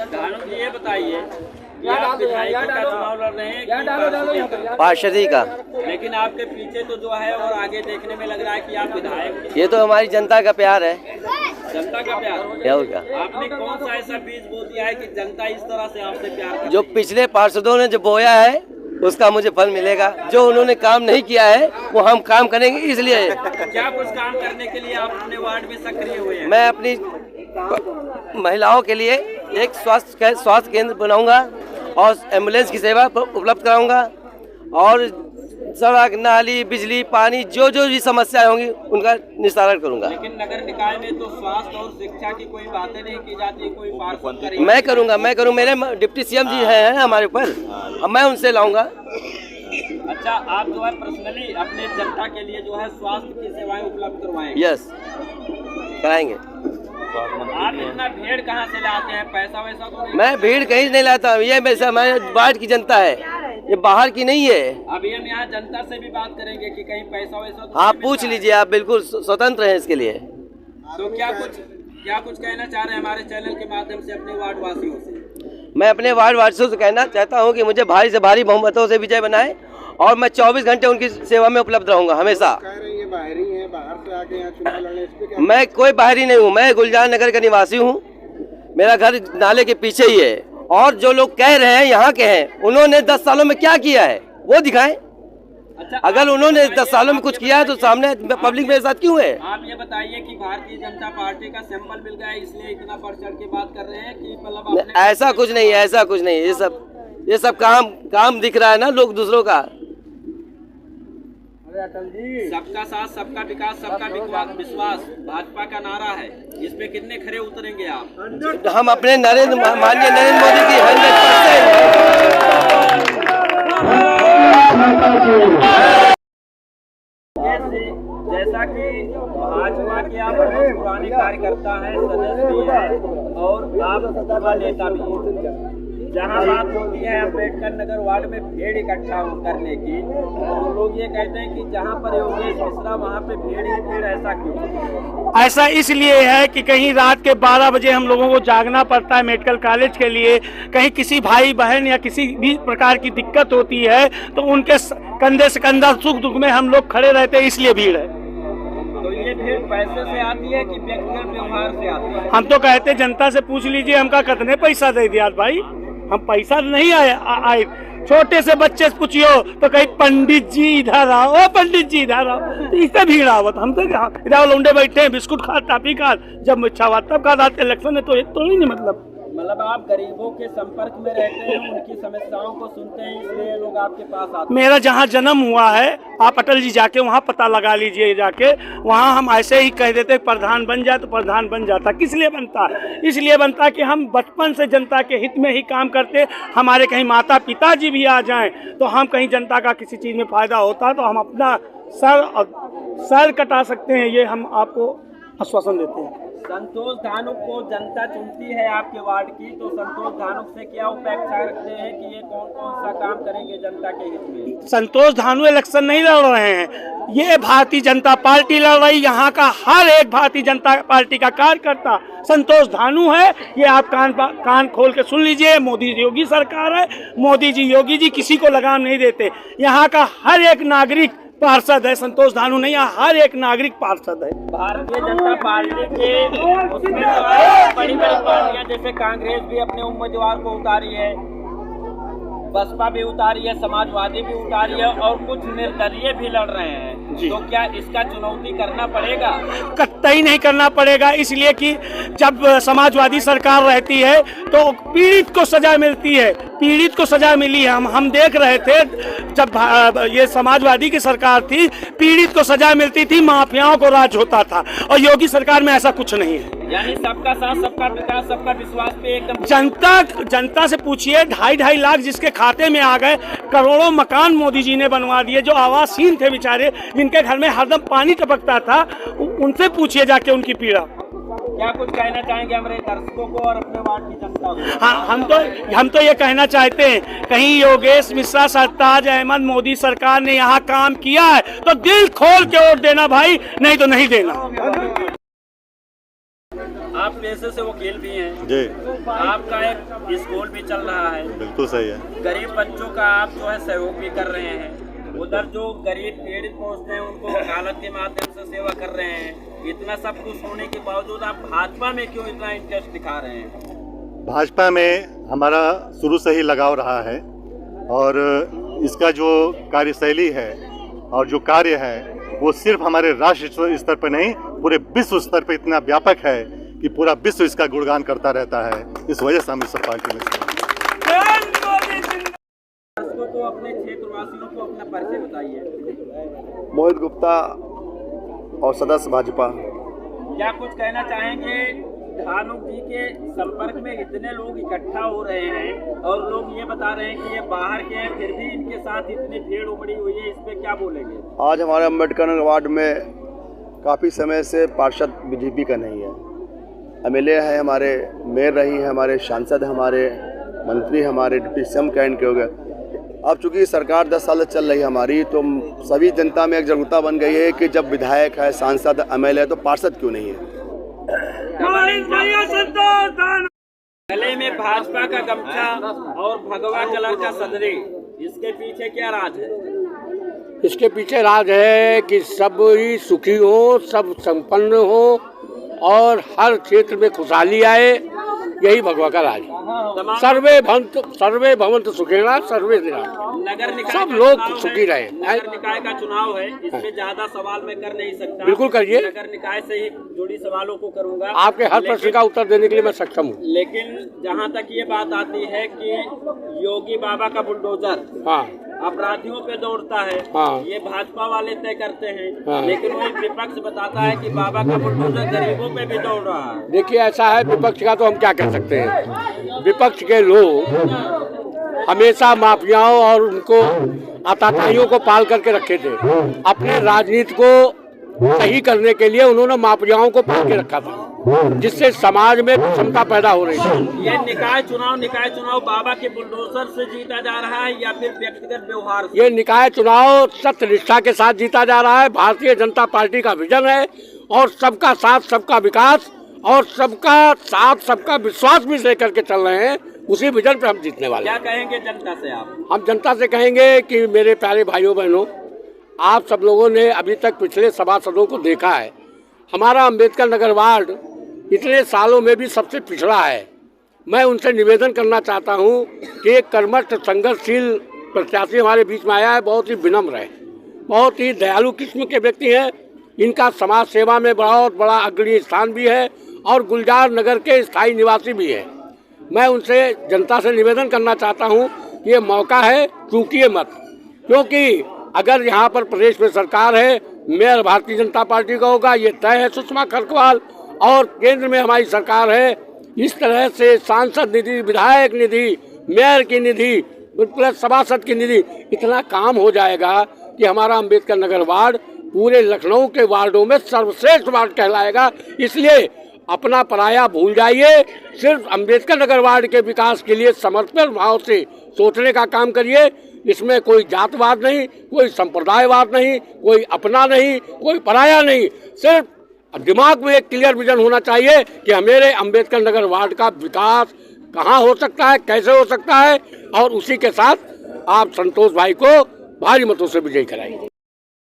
ये बताइए कि आप विधायक का चुनाव लड़ रहे हैं पार्षदी का, लेकिन आपके पीछे तो जो है और आगे देखने में लग रहा है कि आप विधायक। ये तो हमारी जनता का प्यार है। जनता का प्यार क्या आपने कौन सा ऐसा बीज बो दिया है कि जनता इस तरह से आपसे प्यार करती है? जो पिछले पार्षदों ने जो बोया है उसका मुझे फल मिलेगा। जो उन्होंने काम नहीं किया है वो हम काम करेंगे, इसलिए। क्या कुछ काम करने के लिए आप अपने वार्ड में सक्रिय हुए हैं? मैं अपनी महिलाओं के लिए एक स्वास्थ्य केंद्र बनाऊंगा और एम्बुलेंस की सेवा उपलब्ध कराऊंगा और सड़क, नाली, बिजली, पानी जो भी समस्याएं होंगी उनका निस्तारण करूंगा। लेकिन नगर निकाय में तो स्वास्थ्य और शिक्षा की कोई बातें नहीं की जाती, कोई पार्षद मैं करूंगा। मेरे डिप्टी सीएम जी हैं हमारे ऊपर, अब मैं उनसे लाऊंगा। अच्छा, आप जो है पर्सनली अपने जनता के लिए जो है स्वास्थ्य की सेवाएं उपलब्ध करवाएंगे? यस, कराएंगे। आप इतना भीड़ कहाँ से लाते हैं? पैसा वैसा तो नहीं? मैं भीड़ कहीं नहीं लाता हूँ, ये मैं वार्ड की जनता है, ये बाहर की नहीं है। अभी हम यहाँ जनता से भी बात करेंगे कि कहीं पैसा वैसा तो आप पूछ लीजिए, आप बिल्कुल स्वतंत्र हैं इसके लिए। तो क्या कुछ कहना चाह रहे हैं हमारे चैनल के माध्यम से अपने वार्ड वासियों से? मैं अपने वार्ड वासियों से कहना चाहता हूँ कि मुझे भारी से भारी बहुमतों से विजय बनाए और मैं 24 घंटे उनकी सेवा में उपलब्ध रहूंगा हमेशा। बाहरी है, बाहर से आके यहाँ चुनाव लड़ने, इस पे क्या? मैं कोई बाहरी नहीं हूँ, मैं गुलजार नगर का निवासी हूँ। मेरा घर नाले के पीछे ही है और जो लोग कह रहे हैं यहाँ के हैं, उन्होंने 10 सालों में क्या किया है वो दिखाएं। अच्छा, अगर उन्होंने 10 सालों में कुछ किया है तो सामने पब्लिक मेरे साथ क्यों है? आप ये बताइए कि भारतीय जनता पार्टी का सैंपल मिल गया है इसलिए इतना बढ़ चढ़ के बात कर रहे हैं कि मतलब ऐसा कुछ नहीं है, ऐसा कुछ नहीं है। ये सब काम दिख रहा है ना लोग दूसरों का। सबका साथ, सबका विकास, सबका विश्वास भाजपा का नारा है, इस पे कितने खरे उतरेंगे आप? हम अपने माननीय नरेंद्र मोदी की 100% जैसा कि भाजपा के आप बहुत पुराने कार्यकर्ता हैं, सदस्य भी हैं और आप सभा नेता भी हैं। जहाँ बात होती है अम्बेडकर नगर वार्ड में भीड़ इकट्ठा करने की, तो लोग ये कहते हैं कि जहाँ पर योगेश मिश्रा वहाँ पे भीड़ ही भीड़, ऐसा क्यों? ऐसा इसलिए है कि कहीं रात के 12 बजे हम लोगों को जागना पड़ता है मेडिकल कॉलेज के लिए, कहीं किसी भाई बहन या किसी भी प्रकार की दिक्कत होती है तो उनके कंधे से कंधा सुख दुख में हम लोग खड़े रहते हैं, इसलिए भीड़ है। तो ये भीड़ पैसे से आती है कि व्यक्तिगत व्यवहार से आती है? हम तो कहते हैं जनता से पूछ लीजिए हमका कितने पैसा दे दिया भाई, हम पैसा नहीं आए। छोटे से बच्चे से पूछियो तो कहीं पंडित जी इधर आओ, पंडित जी इधर आओ, तो इससे भीड़ आवत। हम तो इधर लौंडे बैठे हैं, बिस्कुट खा, टाफी खा, जब इच्छा हुआ तब खा आते इलेक्शन है तो ये तो नहीं मतलब आप गरीबों के संपर्क में रहते हैं, उनकी समस्याओं को सुनते हैं, इसलिए लोग आपके पास आते हैं। मेरा जहाँ जन्म हुआ है, आप अटल जी जाके वहाँ पता लगा लीजिए, जाके वहाँ हम ऐसे ही कह देते प्रधान बन जाए तो प्रधान बन जाता। किस लिए बनता? इसलिए बनता कि हम बचपन से जनता के हित में ही काम करते। हमारे कहीं माता पिता जी भी आ जाएं तो हम कहीं जनता का किसी चीज़ में फ़ायदा होता तो हम अपना सर कटा सकते हैं, ये हम आपको आश्वासन देते हैं। संतोष धानुक को जनता चुनती है आपके वार्ड की, तो संतोष धानुक से क्या अपेक्षा रखते हैं कि ये कौन कौन सा काम करेंगे जनता के हित में? संतोष धानु इलेक्शन नहीं लड़ रहे हैं, ये भारतीय जनता पार्टी लड़ रही। यहाँ का हर एक भारतीय जनता पार्टी का कार्यकर्ता संतोष धानु है। ये आप कान खोल के सुन लीजिए, मोदी योगी सरकार है, मोदी जी योगी जी किसी को लगाम नहीं देते। यहाँ का हर एक नागरिक पार्षद है, संतोष धानु नहीं, हर एक नागरिक पार्षद है। भारतीय जनता पार्टी के उसमें बड़ी बड़ी पार्टियां जैसे कांग्रेस भी अपने उम्मीदवार को उतारी है, बसपा भी उतारी है, समाजवादी भी उतारी है और कुछ निर्दलीय भी लड़ रहे हैं। तो क्या इसका चुनौती करना पड़ेगा? कतई नहीं करना पड़ेगा, इसलिए कि जब समाजवादी सरकार रहती है तो पीड़ित को सजा मिलती है, पीड़ित को सजा मिली है। हम देख रहे थे जब ये समाजवादी की सरकार थी, पीड़ित को सजा मिलती थी, माफियाओं को राज होता था, और योगी सरकार में ऐसा कुछ नहीं है। यानी सबका साथ, सबका विकास, सबका विश्वास पे एकदम जनता से पूछिए, 2.5 लाख जिसके खाते में आ गए, करोड़ों मकान मोदी जी ने बनवा दिए, जो आवासहीन थे बेचारे, जिनके घर में हरदम पानी टपकता था, उनसे पूछिए जाके उनकी पीड़ा। क्या कुछ कहना चाहेंगे हमारे दर्शकों को और अपने वार्ड की जनता को? हाँ, हम तो ये कहना चाहते हैं, कहीं योगेश मिश्रा, सरताज अहमद, मोदी सरकार ने यहाँ काम किया है तो दिल खोल के वोट देना भाई, नहीं तो नहीं देना। आप पेशे से वकील भी हैं जी, आपका एक स्कूल भी चल रहा है, बिल्कुल सही है। गरीब बच्चों का आप जो है सहयोग भी कर रहे हैं, उधर जो गरीब पीड़ित पहुँचते हैं उनको वकालत के माध्यम से सेवा कर रहे हैं। इतना सब कुछ होने के बावजूद आप भाजपा में क्यों इतना इंटरेस्ट दिखा रहे हैं? भाजपा में हमारा शुरू से ही लगाव रहा है और इसका जो कार्यशैली है और जो कार्य है वो सिर्फ हमारे राष्ट्र स्तर पर नहीं, पूरे विश्व स्तर पर इतना व्यापक है कि पूरा विश्व इसका गुणगान करता रहता है। इस वजह से हम इस पार्टी में को अपने क्षेत्रवासियों को अपना परिचय बताइए। मोहित गुप्ता और सदस्य भाजपा। क्या कुछ कहना चाहेंगे? धानुक जी के संपर्क में इतने लोग इकट्ठा हो रहे हैं और लोग ये बता रहे हैं कि ये बाहर के हैं, फिर भी इनके साथ इतनी भीड़ उमड़ी हुई है, इस पे क्या बोलेंगे? आज हमारे अम्बेडकर नगर वार्ड में काफ़ी समय से पार्षद बीजेपी का नहीं है, एमएलए है हमारे, मेयर रही है हमारे, सांसद हमारे, मंत्री हमारे, डिप्टी सीएम कैंड के हो गए। अब चूंकि सरकार 10 साल चल रही है हमारी, तो सभी जनता में एक जागरूकता बन गई है कि जब विधायक है, सांसद, एमएलए तो पार्षद क्यों नहीं है। गले में भाजपा का गमछा और भगवा कलर का सदरी, इसके पीछे क्या राज है? इसके पीछे राज है कि सब ही सुखी हो, सब संपन्न हो और हर क्षेत्र में खुशहाली आए, यही भगवा का राज है। सर्वे भवन्तु सुखिनः सर्वे निरामया। नगर निकाय सब लोग सुखी रहे। नगर निकाय का चुनाव है, इसमें ज्यादा सवाल मैं कर नहीं सकता। बिल्कुल करिए। नगर निकाय से ही जुड़ी सवालों को करूंगा। आपके हर प्रश्न का उत्तर देने के लिए मैं सक्षम हूँ। लेकिन जहाँ तक ये बात आती है कि योगी बाबा का बुलडोजर हाँ अपराधियों पे दौड़ता है, हाँ। ये भाजपा वाले तय करते हैं, हाँ। लेकिन वही विपक्ष बताता है कि बाबा का बुलडोजर गरीबों पे भी दौड़ रहा है। देखिए, ऐसा है, विपक्ष का तो हम क्या कह सकते हैं। विपक्ष के लोग हमेशा माफियाओं और उनको आतताइयों को पाल करके रखे थे। अपने राजनीति को सही करने के लिए उन्होंने माफियाओं को पाल के रखा था, जिससे समाज में क्षमता पैदा हो रही थी। ये निकाय चुनाव बाबा के बुलडोजर से जीता जा रहा है या फिर व्यक्तिगत व्यवहार से? ये निकाय चुनाव सत्य निष्ठा के साथ जीता जा रहा है। भारतीय जनता पार्टी का विजन है और सबका साथ, सबका विकास और सबका साथ, सबका विश्वास भी लेकर के चल रहे हैं। उसी विजन पे हम जीतने वाले हैं। क्या कहेंगे जनता से आप? हम जनता से कहेंगे कि मेरे प्यारे भाइयों बहनों, आप सब लोगों ने अभी तक पिछले सभासदों को देखा है। हमारा अम्बेडकर नगर वार्ड इतने सालों में भी सबसे पिछड़ा है। मैं उनसे निवेदन करना चाहता हूं कि एक कर्मठ संघर्षशील प्रत्याशी हमारे बीच में आया है, बहुत ही विनम्र है, बहुत ही दयालु किस्म के व्यक्ति हैं। इनका समाज सेवा में बहुत बड़ा अग्रणी स्थान भी है और गुलजार नगर के स्थायी निवासी भी है। मैं उनसे जनता से निवेदन करना चाहता हूं कि ये मौका है, चूकिए मत, क्योंकि अगर यहाँ पर प्रदेश में सरकार है, मेयर भारतीय जनता पार्टी का होगा, ये तय है, सुषमा खरकवाल, और केंद्र में हमारी सरकार है। इस तरह से सांसद निधि, विधायक निधि, मेयर की निधि प्लस सभासद की निधि, इतना काम हो जाएगा कि हमारा अम्बेडकर नगर वार्ड पूरे लखनऊ के वार्डों में सर्वश्रेष्ठ वार्ड कहलाएगा। इसलिए अपना पराया भूल जाइए, सिर्फ अम्बेडकर नगर वार्ड के विकास के लिए समर्पित भाव से सोचने का काम करिए। इसमें कोई जातवाद नहीं, कोई संप्रदायवाद नहीं, कोई अपना नहीं, कोई पराया नहीं। सिर्फ दिमाग में एक क्लियर विजन होना चाहिए कि मेरे अम्बेडकर नगर वार्ड का विकास कहाँ हो सकता है, कैसे हो सकता है, और उसी के साथ आप संतोष भाई को भारी मतों से विजयी कराएंगे।